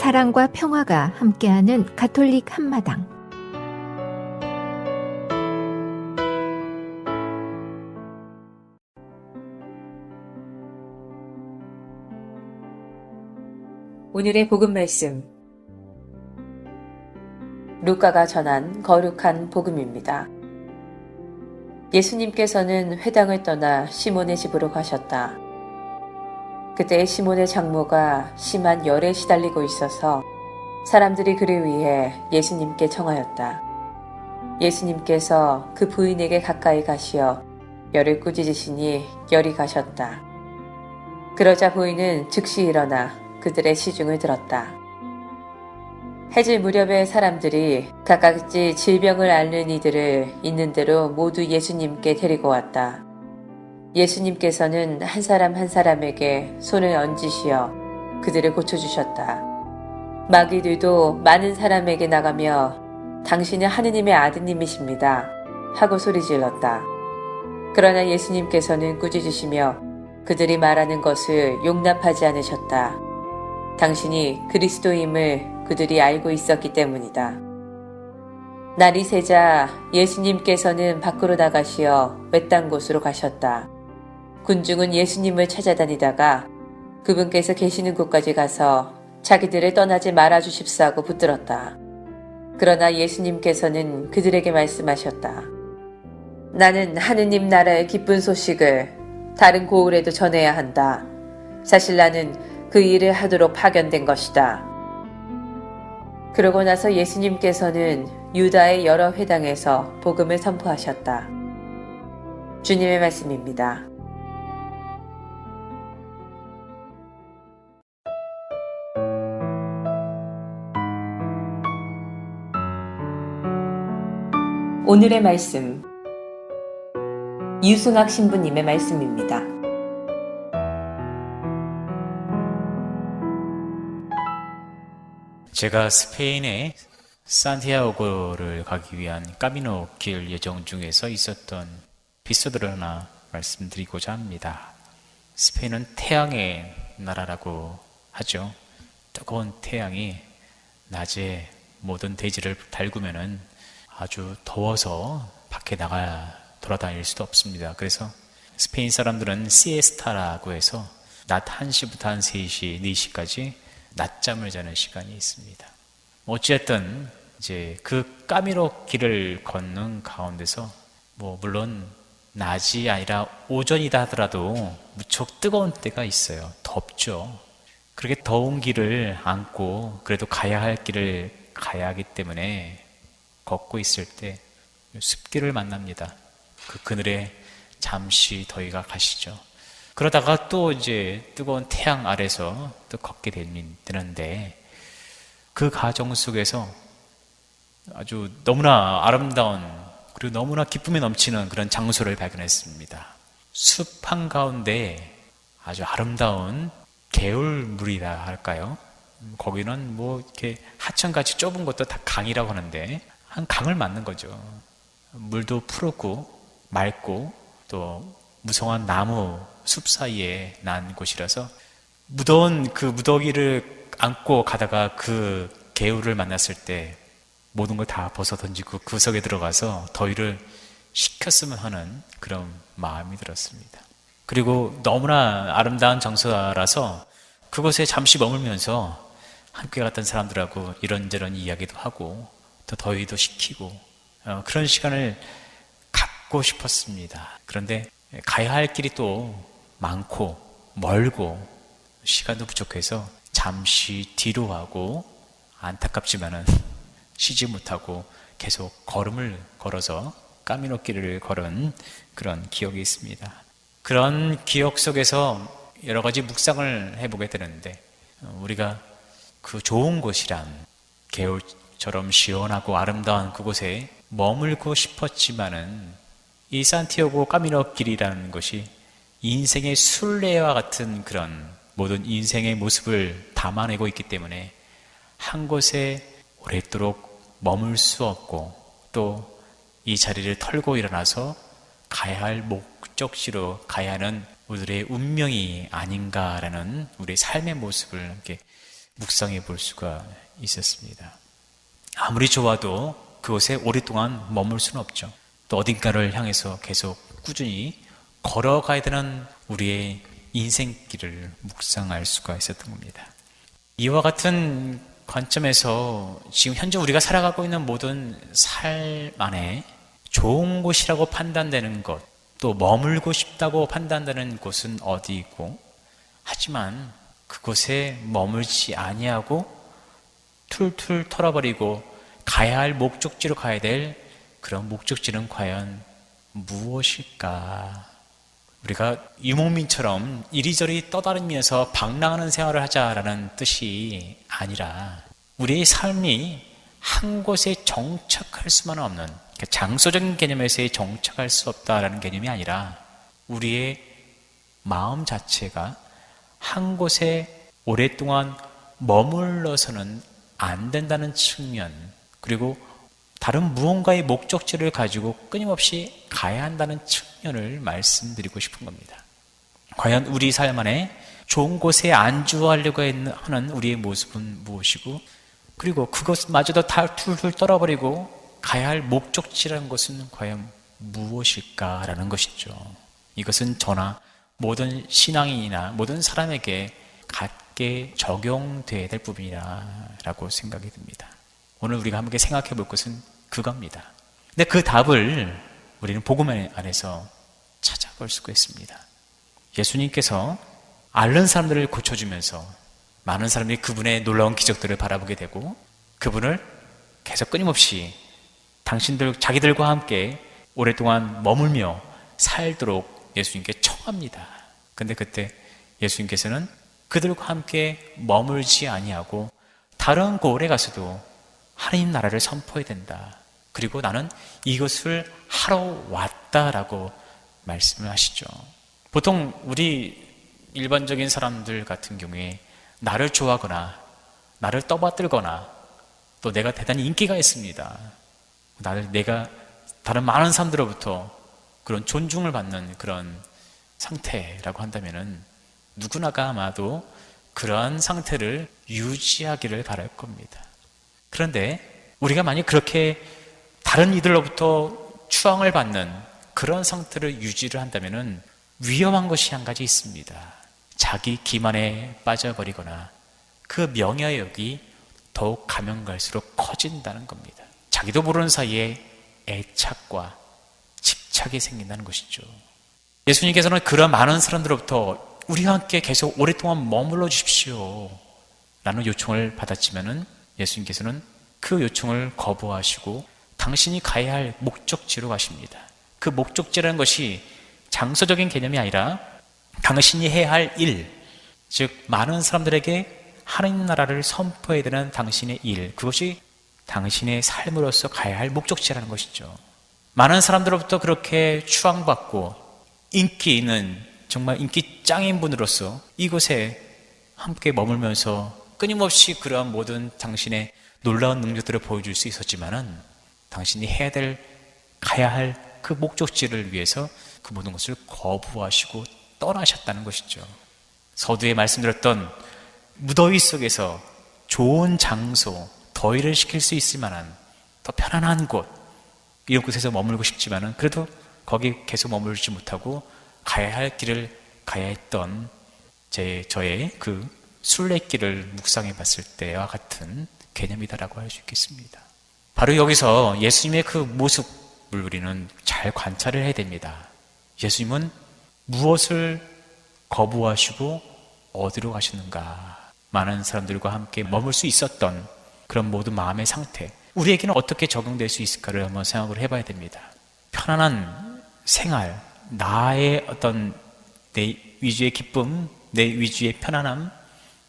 사랑과 평화가 함께하는 가톨릭 한마당. 오늘의 복음 말씀, 루카가 전한 거룩한 복음입니다. 예수님께서는 회당을 떠나 시몬의 집으로 가셨다. 그때 시몬의 장모가 심한 열에 시달리고 있어서 사람들이 그를 위해 예수님께 청하였다. 예수님께서 그 부인에게 가까이 가시어 열을 꾸짖으시니 열이 가셨다. 그러자 부인은 즉시 일어나 그들의 시중을 들었다. 해질 무렵에 사람들이 각각지 질병을 앓는 이들을 있는 대로 모두 예수님께 데리고 왔다. 예수님께서는 한 사람 한 사람에게 손을 얹으시어 그들을 고쳐주셨다. 마귀들도 많은 사람에게 나가며 당신은 하느님의 아드님이십니다 하고 소리질렀다. 그러나 예수님께서는 꾸짖으시며 그들이 말하는 것을 용납하지 않으셨다. 당신이 그리스도임을 그들이 알고 있었기 때문이다. 날이 새자 예수님께서는 밖으로 나가시어 외딴 곳으로 가셨다. 군중은 예수님을 찾아다니다가 그분께서 계시는 곳까지 가서 자기들을 떠나지 말아 주십사 하고 붙들었다. 그러나 예수님께서는 그들에게 말씀하셨다. 나는 하느님 나라의 기쁜 소식을 다른 고을에도 전해야 한다. 사실 나는 그 일을 하도록 파견된 것이다. 그러고 나서 예수님께서는 유다의 여러 회당에서 복음을 선포하셨다. 주님의 말씀입니다. 오늘의 말씀, 유승학 신부님의 말씀입니다. 제가 스페인의 산티아고를 가기 위한 까미노 길 여정 중에서 있었던 에피소드를 하나 말씀드리고자 합니다. 스페인은 태양의 나라라고 하죠. 뜨거운 태양이 낮에 모든 대지를 달구면은 아주 더워서 밖에 나가 돌아다닐 수도 없습니다. 그래서 스페인 사람들은 시에스타라고 해서 낮 1시부터 한 3시, 4시까지 낮잠을 자는 시간이 있습니다. 어찌됐든 이제 그 까미노 길을 걷는 가운데서 물론 낮이 아니라 오전이다 하더라도 무척 뜨거운 때가 있어요. 덥죠. 그렇게 더운 길을 안고 그래도 가야 할 길을 가야 하기 때문에 걷고 있을 때 습기를 만납니다. 그 그늘에 잠시 더위가 가시죠. 그러다가 또 이제 뜨거운 태양 아래서 또 걷게 되는데 그 과정 속에서 아주 너무나 아름다운 그리고 너무나 기쁨이 넘치는 그런 장소를 발견했습니다. 숲 한가운데 아주 아름다운 개울물이라 할까요? 거기는 이렇게 하천같이 좁은 것도 다 강이라고 하는데 한 강을 만난 거죠. 물도 푸르고 맑고 또 무성한 나무 숲 사이에 난 곳이라서 무더운 그 무더기를 안고 가다가 그 개울을 만났을 때 모든 걸 다 벗어 던지고 그 속에 들어가서 더위를 식혔으면 하는 그런 마음이 들었습니다. 그리고 너무나 아름다운 장소라서 그곳에 잠시 머물면서 함께 갔던 사람들하고 이런저런 이야기도 하고 또 더위도 식히고 그런 시간을 갖고 싶었습니다. 그런데 가야 할 길이 또 많고 멀고 시간도 부족해서 잠시 뒤로 하고 안타깝지만은 쉬지 못하고 계속 걸음을 걸어서 까미노 길을 걸은 그런 기억이 있습니다. 그런 기억 속에서 여러 가지 묵상을 해보게 되는데 우리가 그 좋은 곳이란 개울처럼 시원하고 아름다운 그곳에 머물고 싶었지만은 이 산티아고 까미노 길이라는 것이 인생의 순례와 같은 그런 모든 인생의 모습을 담아내고 있기 때문에 한 곳에 오랫도록 머물 수 없고 또 이 자리를 털고 일어나서 가야 할 목적지로 가야 하는 우리의 운명이 아닌가라는 우리의 삶의 모습을 이렇게 묵상해 볼 수가 있었습니다. 아무리 좋아도 그곳에 오랫동안 머물 수는 없죠. 또 어딘가를 향해서 계속 꾸준히 걸어가야 되는 우리의 인생길을 묵상할 수가 있었던 겁니다. 이와 같은 관점에서 지금 현재 우리가 살아가고 있는 모든 삶 안에 좋은 곳이라고 판단되는 것, 또 머물고 싶다고 판단되는 곳은 어디이고, 하지만 그곳에 머물지 아니하고 툴툴 털어버리고 가야 할 목적지로 가야 될 그런 목적지는 과연 무엇일까? 우리가 유목민처럼 이리저리 떠다니면서 방랑하는 생활을 하자라는 뜻이 아니라 우리의 삶이 한 곳에 정착할 수만 없는, 장소적인 개념에서의 정착할 수 없다라는 개념이 아니라 우리의 마음 자체가 한 곳에 오랫동안 머물러서는 안 된다는 측면, 그리고 다른 무언가의 목적지를 가지고 끊임없이 가야 한다는 측면을 말씀드리고 싶은 겁니다. 과연 우리 삶 안에 좋은 곳에 안주하려고 하는 우리의 모습은 무엇이고, 그리고 그것마저도 다 툴툴 떨어버리고 가야 할 목적지라는 것은 과연 무엇일까라는 것이죠. 이것은 저나 모든 신앙인이나 모든 사람에게 같게 적용되어야 될 부분이라고 생각이 듭니다. 오늘 우리가 함께 생각해 볼 것은 그겁니다. 근데 그 답을 우리는 복음 안에서 찾아볼 수가 있습니다. 예수님께서 앓는 사람들을 고쳐주면서 많은 사람들이 그분의 놀라운 기적들을 바라보게 되고, 그분을 계속 끊임없이 자기들과 함께 오랫동안 머물며 살도록 예수님께 청합니다. 근데 그때 예수님께서는 그들과 함께 머물지 아니하고 다른 고을에 가서도 하나님 나라를 선포해야 된다. 그리고 나는 이것을 하러 왔다라고 말씀을 하시죠. 보통 우리 일반적인 사람들 같은 경우에 나를 좋아하거나 나를 떠받들거나 또 내가 대단히 인기가 있습니다. 내가 다른 많은 사람들로부터 그런 존중을 받는 그런 상태라고 한다면은 누구나가 아마도 그러한 상태를 유지하기를 바랄 겁니다. 그런데 우리가 만약 그렇게 다른 이들로부터 추앙을 받는 그런 상태를 유지를 한다면은 위험한 것이 한 가지 있습니다. 자기 기만에 빠져버리거나 그 명예욕이 더욱 가면 갈수록 커진다는 겁니다. 자기도 모르는 사이에 애착과 집착이 생긴다는 것이죠. 예수님께서는 그런 많은 사람들로부터 우리와 함께 계속 오랫동안 머물러 주십시오 라는 요청을 받았지만은 예수님께서는 그 요청을 거부하시고 당신이 가야 할 목적지로 가십니다. 그 목적지라는 것이 장소적인 개념이 아니라 당신이 해야 할 일, 즉 많은 사람들에게 하나님 나라를 선포해야 되는 당신의 일, 그것이 당신의 삶으로서 가야 할 목적지라는 것이죠. 많은 사람들로부터 그렇게 추앙받고 인기 있는 정말 인기 짱인 분으로서 이곳에 함께 머물면서 끊임없이 그러한 모든 당신의 놀라운 능력들을 보여줄 수 있었지만은 당신이 가야 할 그 목적지를 위해서 그 모든 것을 거부하시고 떠나셨다는 것이죠. 서두에 말씀드렸던 무더위 속에서 좋은 장소, 더위를 식힐 수 있을 만한 더 편안한 곳, 이런 곳에서 머물고 싶지만은 그래도 거기 계속 머물지 못하고 가야 할 길을 가야 했던 저의 그 순례길을 묵상해 봤을 때와 같은 개념이다라고 할 수 있겠습니다. 바로 여기서 예수님의 그 모습을 우리는 잘 관찰을 해야 됩니다. 예수님은 무엇을 거부하시고 어디로 가시는가? 많은 사람들과 함께 머물 수 있었던 그런 모든 마음의 상태, 우리에게는 어떻게 적용될 수 있을까를 한번 생각을 해봐야 됩니다. 편안한 생활, 나의 어떤 내 위주의 기쁨, 내 위주의 편안함,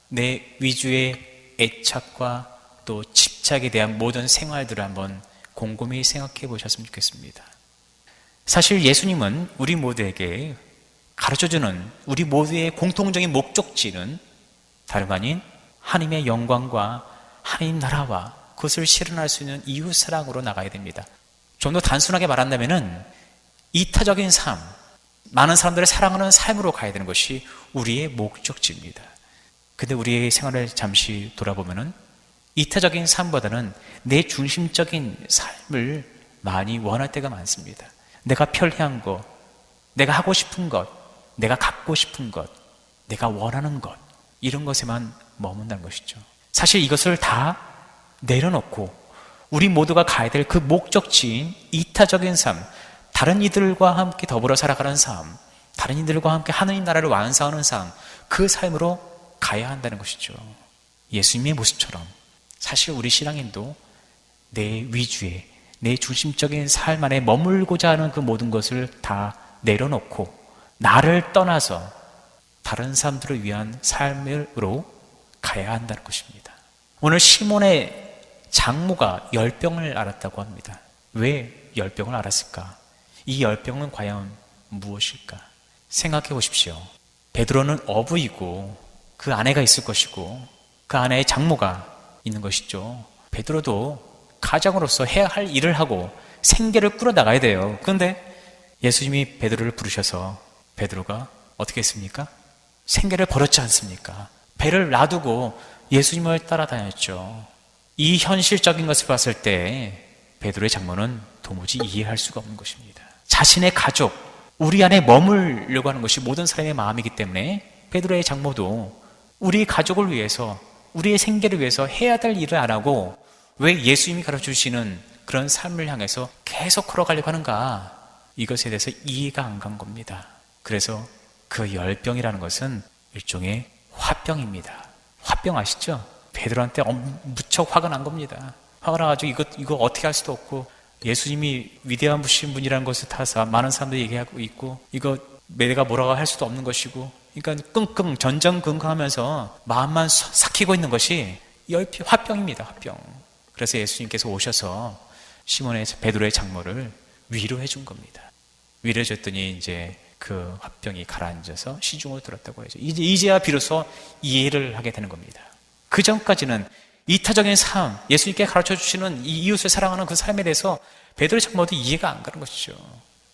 내 위주의 애착과 또 집착에 대한 모든 생활들을 한번 곰곰이 생각해 보셨으면 좋겠습니다. 사실 예수님은 우리 모두에게 가르쳐주는 우리 모두의 공통적인 목적지는 다름 아닌 하나님의 영광과 하나님 나라와 그것을 실현할 수 있는 이웃 사랑으로 나가야 됩니다. 좀 더 단순하게 말한다면은 이타적인 삶, 많은 사람들을 사랑하는 삶으로 가야 되는 것이 우리의 목적지입니다. 근데 우리의 생활을 잠시 돌아보면은 이타적인 삶보다는 내 중심적인 삶을 많이 원할 때가 많습니다. 내가 편리한 것, 내가 하고 싶은 것, 내가 갖고 싶은 것, 내가 원하는 것, 이런 것에만 머문다는 것이죠. 사실 이것을 다 내려놓고 우리 모두가 가야 될 그 목적지인 이타적인 삶, 다른 이들과 함께 더불어 살아가는 삶, 다른 이들과 함께 하느님 나라를 완성하는 삶, 그 삶으로 가야 한다는 것이죠. 예수님의 모습처럼 사실 우리 신앙인도 내 위주에, 내 중심적인 삶 안에 머물고자 하는 그 모든 것을 다 내려놓고 나를 떠나서 다른 사람들을 위한 삶으로 가야 한다는 것입니다. 오늘 시몬의 장모가 열병을 앓았다고 합니다. 왜 열병을 앓았을까? 이 열병은 과연 무엇일까? 생각해 보십시오. 베드로는 어부이고 그 아내가 있을 것이고 그 아내의 장모가 있는 것이죠. 베드로도 가장으로서 해야 할 일을 하고 생계를 꾸려나가야 돼요. 그런데 예수님이 베드로를 부르셔서 베드로가 어떻게 했습니까? 생계를 버렸지 않습니까? 배를 놔두고 예수님을 따라다녔죠. 이 현실적인 것을 봤을 때 베드로의 장모는 도무지 이해할 수가 없는 것입니다. 자신의 가족, 우리 안에 머물려고 하는 것이 모든 사람의 마음이기 때문에 베드로의 장모도 우리 가족을 위해서, 우리의 생계를 위해서 해야 될 일을 안 하고 왜 예수님이 가르쳐주시는 그런 삶을 향해서 계속 걸어가려고 하는가? 이것에 대해서 이해가 안 간 겁니다. 그래서 그 열병이라는 것은 일종의 화병입니다. 화병 아시죠? 베드로한테 무척 화가 난 겁니다. 화가 나가지고 이거 어떻게 할 수도 없고 예수님이 위대한 분이신 분이라는 것을 타서 많은 사람들이 얘기하고 있고 이거 내가 뭐라고 할 수도 없는 것이고 그러니까 끙끙 전전긍긍하면서 마음만 삭히고 있는 것이 화병입니다. 화병. 그래서 예수님께서 오셔서 시몬의 베드로의 장모를 위로해 준 겁니다. 위로해 줬더니 이제 그 화병이 가라앉아서 시중으로 들었다고 하죠. 이제야 비로소 이해를 하게 되는 겁니다. 그 전까지는 이타적인 삶, 예수님께 가르쳐 주시는 이 이웃을 사랑하는 그 삶에 대해서 베드로의 장모도 이해가 안 가는 것이죠.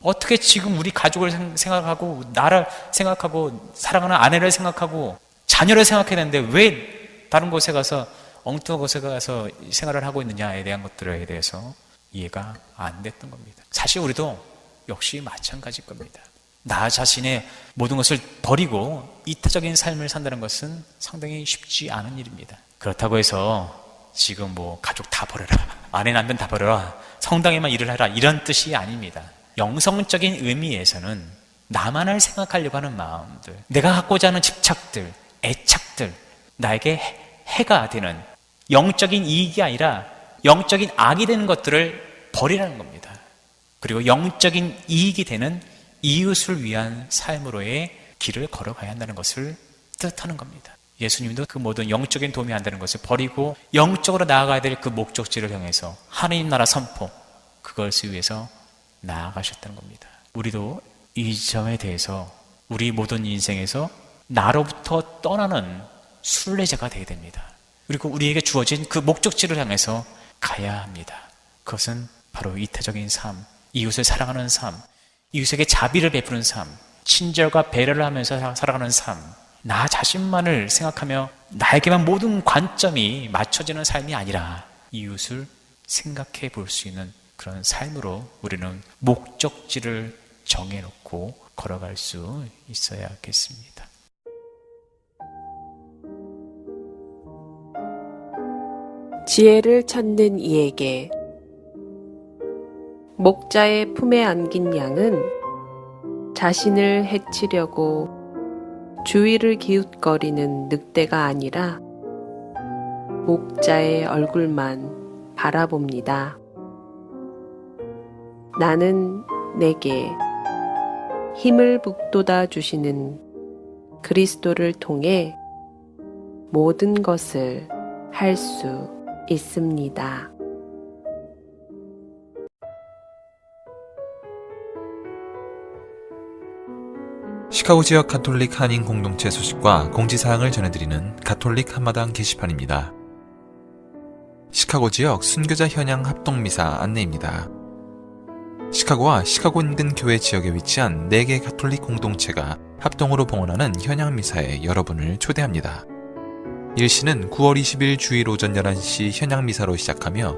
어떻게 지금 우리 가족을 생각하고 나를 생각하고 사랑하는 아내를 생각하고 자녀를 생각해야 되는데 왜 다른 곳에 가서 엉뚱한 곳에 가서 생활을 하고 있느냐에 대한 것들에 대해서 이해가 안 됐던 겁니다. 사실 우리도 역시 마찬가지일 겁니다. 나 자신의 모든 것을 버리고 이타적인 삶을 산다는 것은 상당히 쉽지 않은 일입니다. 그렇다고 해서 지금 뭐 가족 다 버려라, 아내 남편 다 버려라, 성당에만 일을 해라 이런 뜻이 아닙니다. 영성적인 의미에서는 나만을 생각하려고 하는 마음들, 내가 갖고자 하는 집착들, 애착들, 나에게 해가 되는 영적인 이익이 아니라 영적인 악이 되는 것들을 버리라는 겁니다. 그리고 영적인 이익이 되는 이웃을 위한 삶으로의 길을 걸어가야 한다는 것을 뜻하는 겁니다. 예수님도 그 모든 영적인 도움이 안 되는 것을 버리고 영적으로 나아가야 될 그 목적지를 향해서 하느님 나라 선포, 그것을 위해서 나아가셨다는 겁니다. 우리도 이 점에 대해서 우리 모든 인생에서 나로부터 떠나는 순례자가 되어야 됩니다. 그리고 우리에게 주어진 그 목적지를 향해서 가야 합니다. 그것은 바로 이타적인 삶, 이웃을 사랑하는 삶, 이웃에게 자비를 베푸는 삶, 친절과 배려를 하면서 살아가는 삶, 나 자신만을 생각하며 나에게만 모든 관점이 맞춰지는 삶이 아니라 이웃을 생각해 볼 수 있는 그런 삶으로 우리는 목적지를 정해놓고 걸어갈 수 있어야겠습니다. 지혜를 찾는 이에게 목자의 품에 안긴 양은 자신을 해치려고 주위를 기웃거리는 늑대가 아니라 목자의 얼굴만 바라봅니다. 나는 내게 힘을 북돋아 주시는 그리스도를 통해 모든 것을 할 수 있습니다. 시카고 지역 가톨릭 한인 공동체 소식과 공지사항을 전해드리는 가톨릭 한마당 게시판입니다. 시카고 지역 순교자 현양 합동미사 안내입니다. 시카고와 시카고 인근 교회 지역에 위치한 4개 가톨릭 공동체가 합동으로 봉헌하는 현양미사에 여러분을 초대합니다. 일시는 9월 20일 주일 오전 11시 현양미사로 시작하며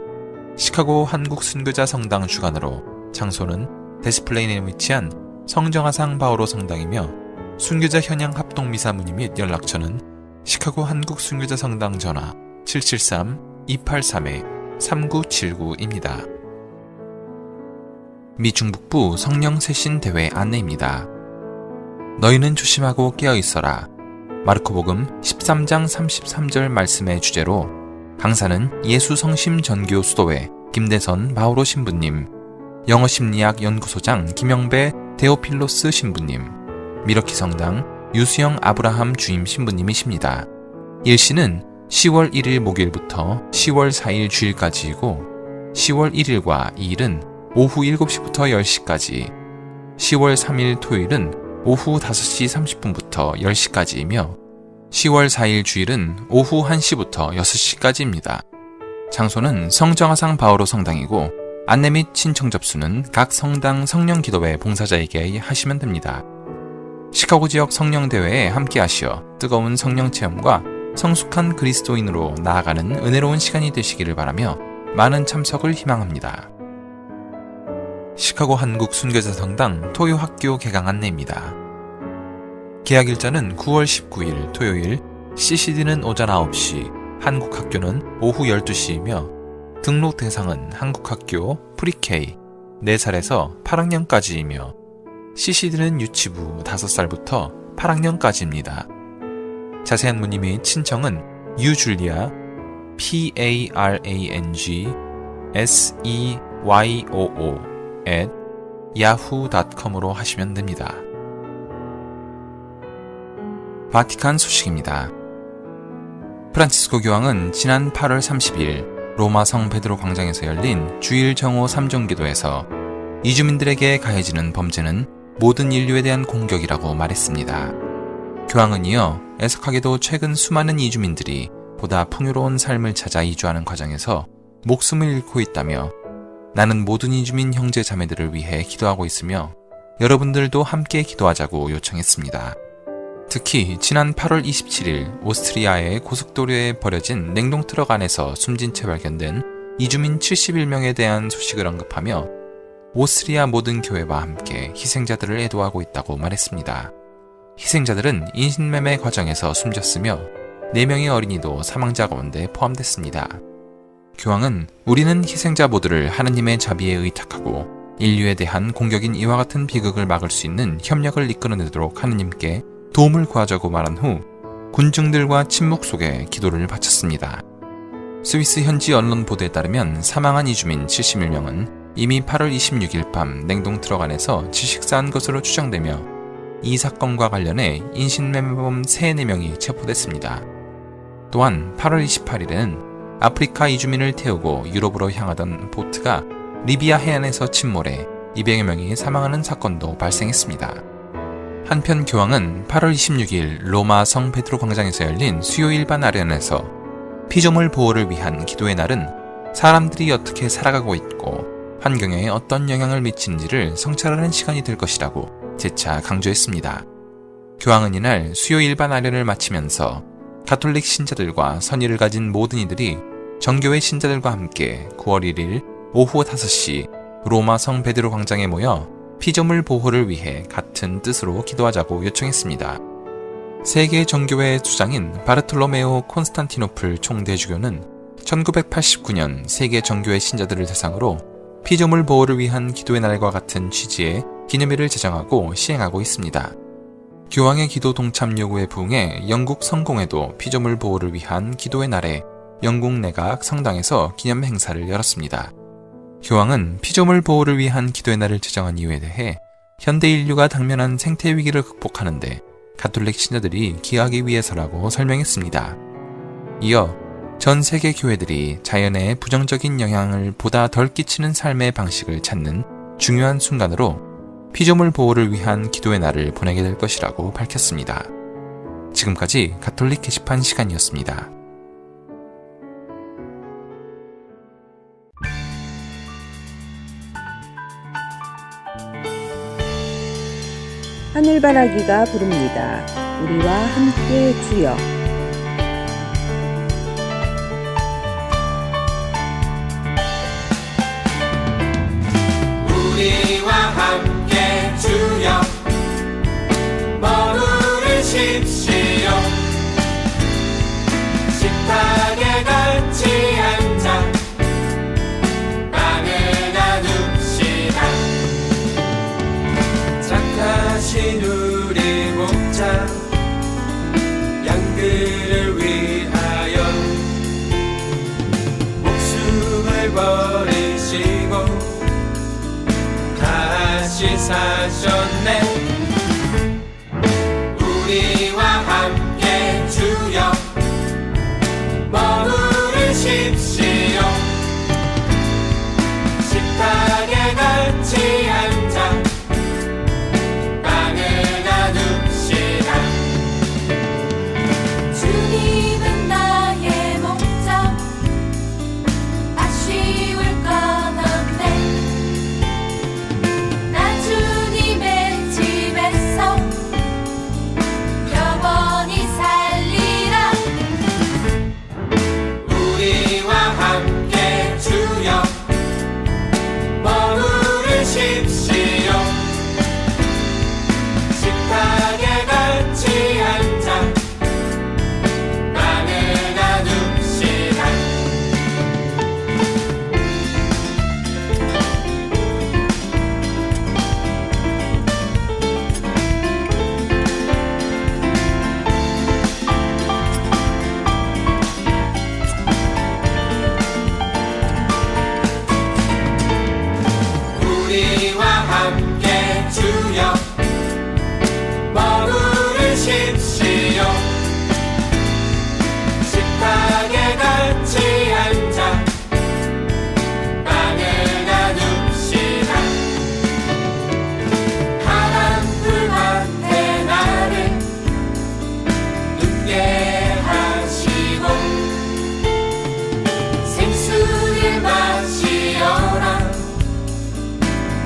시카고 한국 순교자 성당 주관으로 장소는 데스플레인에 위치한 성정화상 바오로 성당이며 순교자 현양 합동미사 문의 및 연락처는 시카고 한국 순교자 성당 전화 773-283-3979입니다. 미 중북부 성령 세신 대회 안내입니다. 너희는 조심하고 깨어있어라. 마르코복음 13장 33절 말씀의 주제로 강사는 예수성심 전교 수도회 김대선 바오로 신부님, 영어심리학 연구소장 김영배 데오필로스 신부님, 미러키 성당 유수영 아브라함 주임 신부님이십니다. 일시는 10월 1일 목요일부터 10월 4일 주일까지이고 10월 1일과 2일은 오후 7시부터 10시까지, 10월 3일 토요일은 오후 5시 30분부터 10시까지이며 10월 4일 주일은 오후 1시부터 6시까지입니다. 장소는 성정화상 바오로 성당이고 안내 및 신청 접수는 각 성당 성령기도회 봉사자에게 하시면 됩니다. 시카고 지역 성령대회에 함께하시어 뜨거운 성령체험과 성숙한 그리스도인으로 나아가는 은혜로운 시간이 되시기를 바라며 많은 참석을 희망합니다. 시카고 한국 순교자 성당 토요학교 개강 안내입니다. 개학 일자는 9월 19일 토요일, CCD는 오전 9시, 한국학교는 오후 12시이며 등록 대상은 한국학교 프리K 4살에서 8학년까지이며 CCD는 유치부 5살부터 8학년까지입니다. 자세한 문의 및 신청은 유줄리아 PARANG SEYOO@yahoo.com으로 하시면 됩니다. 바티칸 소식입니다. 프란치스코 교황은 지난 8월 30일 로마 성 베드로 광장에서 열린 주일 정오 3종 기도에서 이주민들에게 가해지는 범죄는 모든 인류에 대한 공격이라고 말했습니다. 교황은 이어 애석하게도 최근 수많은 이주민들이 보다 풍요로운 삶을 찾아 이주하는 과정에서 목숨을 잃고 있다며 나는 모든 이주민 형제 자매들을 위해 기도하고 있으며 여러분들도 함께 기도하자고 요청했습니다. 특히 지난 8월 27일 오스트리아의 고속도로에 버려진 냉동트럭 안에서 숨진 채 발견된 이주민 71명에 대한 소식을 언급하며 오스트리아 모든 교회와 함께 희생자들을 애도하고 있다고 말했습니다. 희생자들은 인신매매 과정에서 숨졌으며 4명의 어린이도 사망자 가운데 포함됐습니다. 교황은 우리는 희생자 모두를 하느님의 자비에 의탁하고 인류에 대한 공격인 이와 같은 비극을 막을 수 있는 협력을 이끌어내도록 하느님께 도움을 구하자고 말한 후 군중들과 침묵 속에 기도를 바쳤습니다. 스위스 현지 언론 보도에 따르면 사망한 이주민 71명은 이미 8월 26일 밤 냉동트럭 안에서 질식사한 것으로 추정되며 이 사건과 관련해 인신매매범 3-4명이 체포됐습니다. 또한 8월 28일에는 아프리카 이주민을 태우고 유럽으로 향하던 보트가 리비아 해안에서 침몰해 200여 명이 사망하는 사건도 발생했습니다. 한편 교황은 8월 26일 로마 성 베드로 광장에서 열린 수요 일반 아련에서 피조물 보호를 위한 기도의 날은 사람들이 어떻게 살아가고 있고 환경에 어떤 영향을 미치는지를 성찰하는 시간이 될 것이라고 재차 강조했습니다. 교황은 이날 수요 일반 아련을 마치면서 가톨릭 신자들과 선의를 가진 모든 이들이 정교회 신자들과 함께 9월 1일 오후 5시 로마 성 베드로 광장에 모여 피조물 보호를 위해 같은 뜻으로 기도하자고 요청했습니다. 세계 정교회의 수장인 바르톨로메오 콘스탄티노플 총대주교는 1989년 세계 정교회 신자들을 대상으로 피조물 보호를 위한 기도의 날과 같은 취지의 기념일을 제정하고 시행하고 있습니다. 교황의 기도 동참 요구에 부응해 영국 성공회도 피조물 보호를 위한 기도의 날에 영국 내각 성당에서 기념 행사를 열었습니다. 교황은 피조물 보호를 위한 기도의 날을 제정한 이유에 대해 현대 인류가 당면한 생태 위기를 극복하는데 가톨릭 신자들이 기여하기 위해서라고 설명했습니다. 이어 전 세계 교회들이 자연에 부정적인 영향을 보다 덜 끼치는 삶의 방식을 찾는 중요한 순간으로 피조물 보호를 위한 기도의 날을 보내게 될 것이라고 밝혔습니다. 지금까지 가톨릭 게시판 시간이었습니다. 하늘바라기가 부릅니다. 우리와 함께 주여. 그를 위하여 목숨을 버리시고 다시 사셨네. 우리와 함께 주여 머무르십시오. 식탁에 같이 앉아 빵을 나눕시다. 주님은 나의 목자 아쉬울 것 없네. 나 주님의 집에서 영원히 살리라. 우리와 함께 주여 머무르십시오. 식탁에 같이 앉아 빵을 나눕시다. 우리와 함께 주여 머무르십시오. 식탁에 같이 앉아 빵을 나눕시다. 파란 풀밭에 나를 눕게 하시고 생수를 마시어라.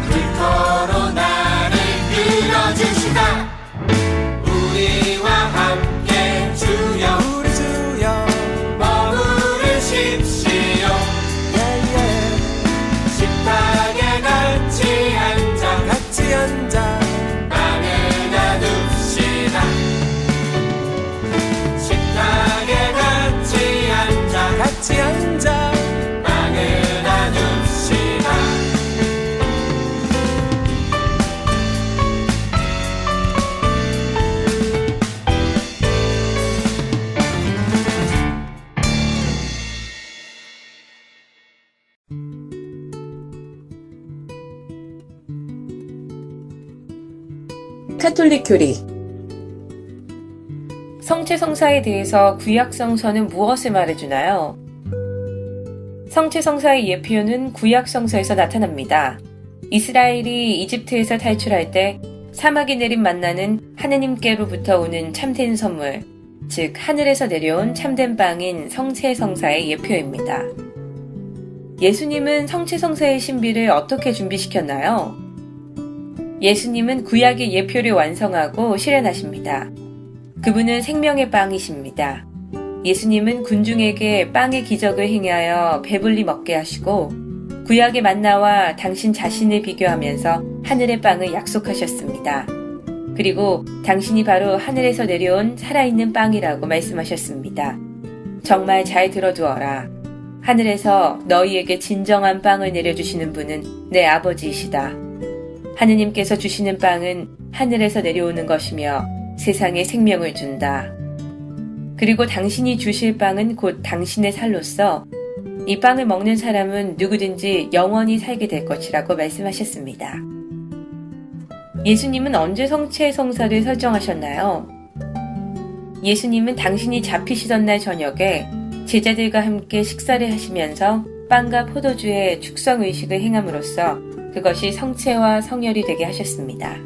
불터로 나를 끌어주시다. 우리와 함께 주여 머무르십시오. 식탁에 같이 앉아 빵을 나눕시다. 식탁에 같이 앉아 빵을 나눕시다. 카톨릭 교리. 성체성사에 대해서 구약성서는 무엇을 말해주나요? 성체성사의 예표는 구약성서에서 나타납니다. 이스라엘이 이집트에서 탈출할 때 사막이 내린 만나는 하느님께로부터 오는 참된 선물, 즉 하늘에서 내려온 참된 빵인 성체성사의 예표입니다. 예수님은 성체성사의 신비를 어떻게 준비시켰나요? 예수님은 구약의 예표를 완성하고 실현하십니다. 그분은 생명의 빵이십니다. 예수님은 군중에게 빵의 기적을 행하여 배불리 먹게 하시고 구약의 만나와 당신 자신을 비교하면서 하늘의 빵을 약속하셨습니다. 그리고 당신이 바로 하늘에서 내려온 살아있는 빵이라고 말씀하셨습니다. 정말 잘 들어두어라. 하늘에서 너희에게 진정한 빵을 내려주시는 분은 내 아버지이시다. 하느님께서 주시는 빵은 하늘에서 내려오는 것이며 세상에 생명을 준다. 그리고 당신이 주실 빵은 곧 당신의 살로서 이 빵을 먹는 사람은 누구든지 영원히 살게 될 것이라고 말씀하셨습니다. 예수님은 언제 성체성사를 설정하셨나요? 예수님은 당신이 잡히시던 날 저녁에 제자들과 함께 식사를 하시면서 빵과 포도주의 축성의식을 행함으로써 그것이 성체와 성혈이 되게 하셨습니다.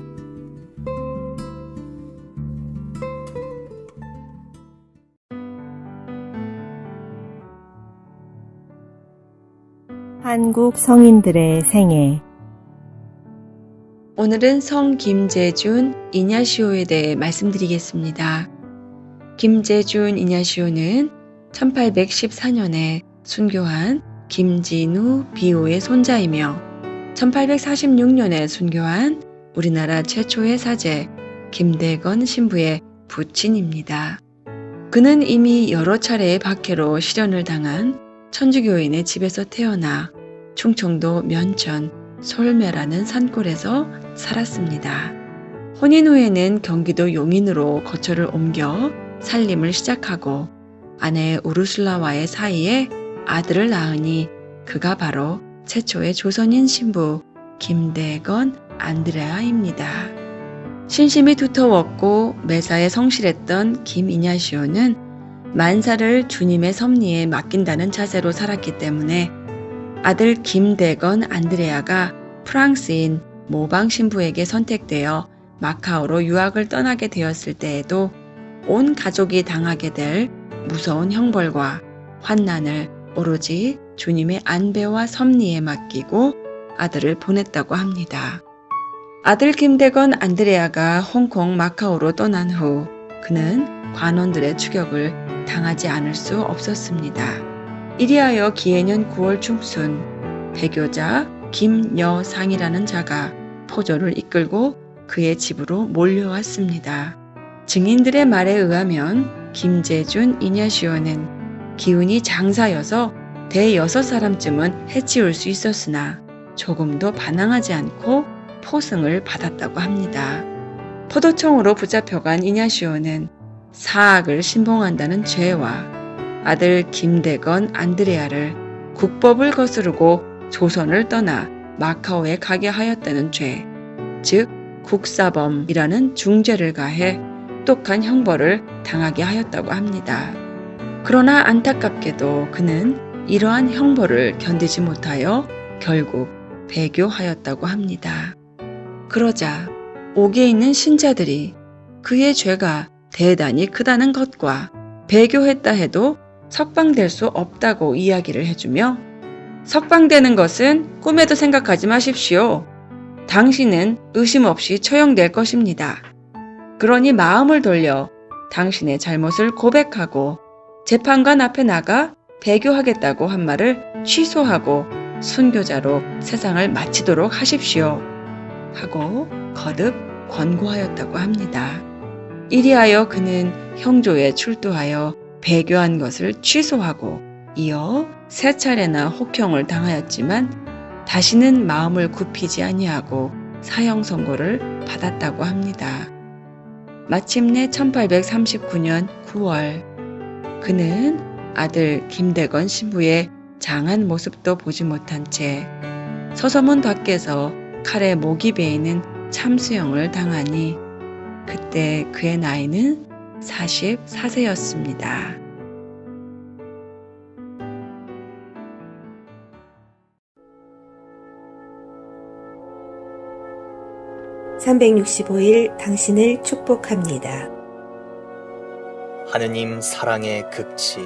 한국 성인들의 생애. 오늘은 성 김재준 이냐시오에 대해 말씀드리겠습니다. 김재준 이냐시오는 1814년에 순교한 김진우 비호의 손자이며 1846년에 순교한 우리나라 최초의 사제 김대건 신부의 부친입니다. 그는 이미 여러 차례의 박해로 실연을 당한 천주교인의 집에서 태어나 충청도 면천 솔매라는 산골에서 살았습니다. 혼인 후에는 경기도 용인으로 거처를 옮겨 살림을 시작하고 아내 우르슐라와의 사이에 아들을 낳으니 그가 바로 최초의 조선인 신부 김대건 안드레아입니다. 신심이 두터웠고 매사에 성실했던 김이냐시오는 만사를 주님의 섭리에 맡긴다는 자세로 살았기 때문에 아들 김대건 안드레아가 프랑스인 모방 신부에게 선택되어 마카오로 유학을 떠나게 되었을 때에도 온 가족이 당하게 될 무서운 형벌과 환난을 오로지 주님의 안배와 섭리에 맡기고 아들을 보냈다고 합니다. 아들 김대건 안드레아가 홍콩 마카오로 떠난 후 그는 관원들의 추격을 당하지 않을 수 없었습니다. 이리하여 기해년 9월 중순 배교자 김여상이라는 자가 포조를 이끌고 그의 집으로 몰려왔습니다. 증인들의 말에 의하면 김재준 이냐시오는 기운이 장사여서 대여섯 사람쯤은 해치울 수 있었으나 조금도 반항하지 않고 포승을 받았다고 합니다. 포도청으로 붙잡혀간 이냐시오는 사악을 신봉한다는 죄와 아들 김대건 안드레아를 국법을 거스르고 조선을 떠나 마카오에 가게 하였다는 죄, 즉 국사범이라는 중죄를 가해 똑똑한 형벌을 당하게 하였다고 합니다. 그러나 안타깝게도 그는 이러한 형벌을 견디지 못하여 결국 배교하였다고 합니다. 그러자 옥에 있는 신자들이 그의 죄가 대단히 크다는 것과 배교했다 해도 석방될 수 없다고 이야기를 해주며 석방되는 것은 꿈에도 생각하지 마십시오. 당신은 의심 없이 처형될 것입니다. 그러니 마음을 돌려 당신의 잘못을 고백하고 재판관 앞에 나가 배교하겠다고 한 말을 취소하고 순교자로 세상을 마치도록 하십시오. 하고 거듭 권고하였다고 합니다. 이리하여 그는 형조에 출두하여 배교한 것을 취소하고 이어 세 차례나 혹형을 당하였지만 다시는 마음을 굽히지 아니하고 사형 선고를 받았다고 합니다. 마침내 1839년 9월 그는 아들 김대건 신부의 장한 모습도 보지 못한 채 서서문 밖에서 칼에 목이 베이는 참수형을 당하니 그때 그의 나이는 44세였습니다. (365일) 당신을 축복합니다. 하느님 사랑의 극치.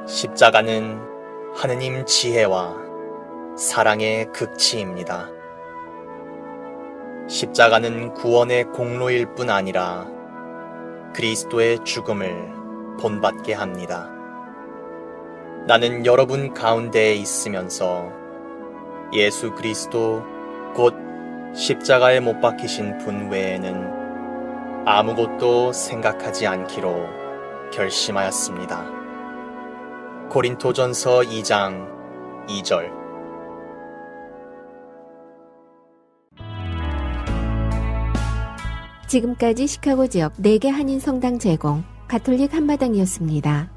십자가는 하느님 지혜와 사랑의 극치입니다. 십자가는 구원의 공로일 뿐 아니라 그리스도의 죽음을 본받게 합니다. 나는 여러분 가운데에 있으면서 예수 그리스도 곧 십자가에 못 박히신 분 외에는 아무것도 생각하지 않기로 결심하였습니다. 고린토전서 2장 2절. 지금까지 시카고 지역 4개 한인 성당 제공 가톨릭 한마당이었습니다.